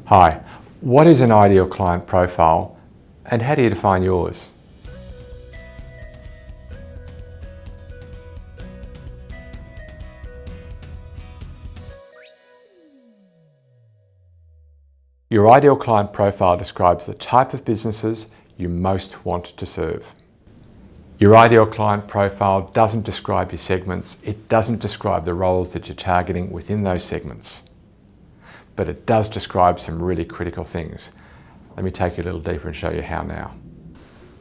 Hi, what is an ideal client profile and how do you define yours? Your ideal client profile describes the type of businesses you most want to serve. Your ideal client profile doesn't describe your segments, it doesn't describe the roles that you're targeting within those segments. But it does describe some really critical things. Let me take you a little deeper and show you how now.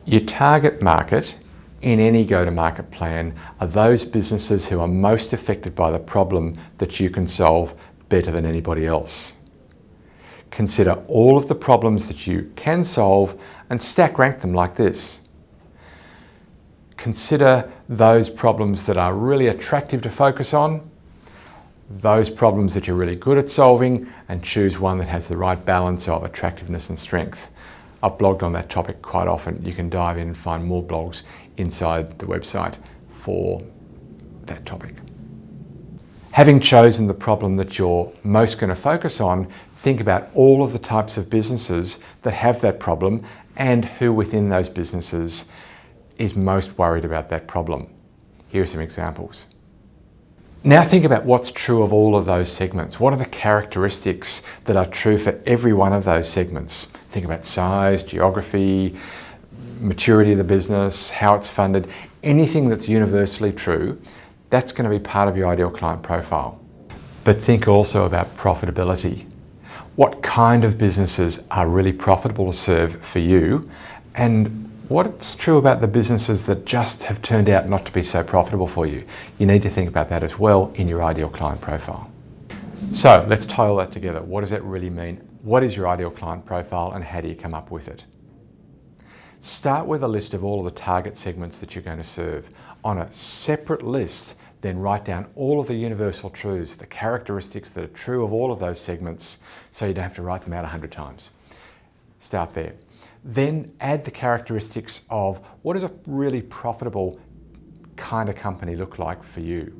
Your target market in any go-to-market plan are those businesses who are most affected by the problem that you can solve better than anybody else. Consider all of the problems that you can solve and stack rank them like this. Consider those problems that are really attractive to focus on, those problems that you're really good at solving, and choose one that has the right balance of attractiveness and strength. I've blogged on that topic quite often. You can dive in and find more blogs inside the website for that topic. Having chosen the problem that you're most going to focus on, think about all of the types of businesses that have that problem and who within those businesses is most worried about that problem. Here are some examples. Now think about what's true of all of those segments. What are the characteristics that are true for every one of those segments? Think about size, geography, maturity of the business, how it's funded, anything that's universally true, that's going to be part of your ideal client profile. But think also about profitability. What kind of businesses are really profitable to serve for you, and what's true about the businesses that just have turned out not to be so profitable for you? You need to think about that as well in your ideal client profile. So let's tie all that together. What does that really mean? What is your ideal client profile and how do you come up with it? Start with a list of all of the target segments that you're going to serve. On a separate list, then write down all of the universal truths, the characteristics that are true of all of those segments, so you don't have to write them out 100 times. Start there. Then add the characteristics of what does a really profitable kind of company look like for you?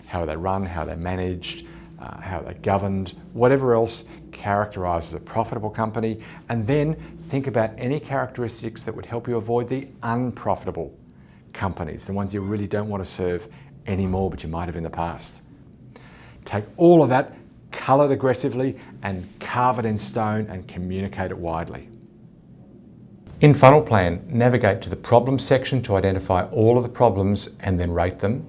How are they run, how are they managed, how are they governed, whatever else characterises a profitable company. And then think about any characteristics that would help you avoid the unprofitable companies, the ones you really don't want to serve anymore, but you might have in the past. Take all of that, colour it aggressively, and carve it in stone and communicate it widely. In Funnel Plan, navigate to the Problems section to identify all of the problems and then rate them.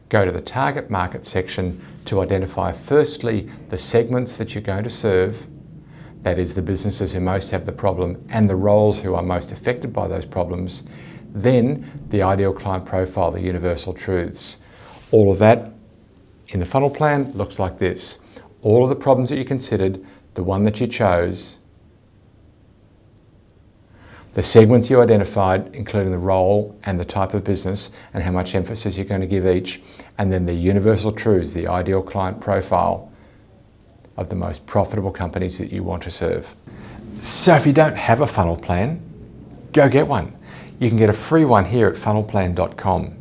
Go to the Target Market section to identify firstly the segments that you're going to serve, that is the businesses who most have the problem and the roles who are most affected by those problems. Then the ideal client profile, the universal truths. All of that in the Funnel Plan looks like this. All of the problems that you considered, the one that you chose, the segments you identified, including the role and the type of business and how much emphasis you're going to give each, and then the universal truths, the ideal client profile of the most profitable companies that you want to serve. So if you don't have a funnel plan, go get one. You can get a free one here at funnelplan.com.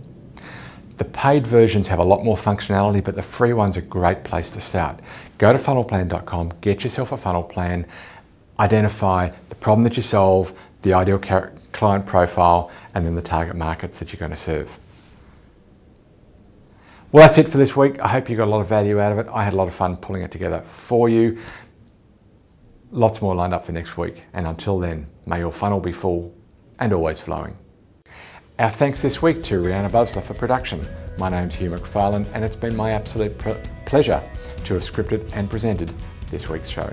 The paid versions have a lot more functionality, but the free one's a great place to start. Go to funnelplan.com, get yourself a funnel plan, identify the problem that you solve, the ideal client profile, and then the target markets that you're going to serve. Well, that's it for this week. I hope you got a lot of value out of it. I had a lot of fun pulling it together for you. Lots more lined up for next week. And until then, may your funnel be full and always flowing. Our thanks this week to Rihanna Busler for production. My name's Hugh McFarlane, and it's been my absolute pleasure to have scripted and presented this week's show.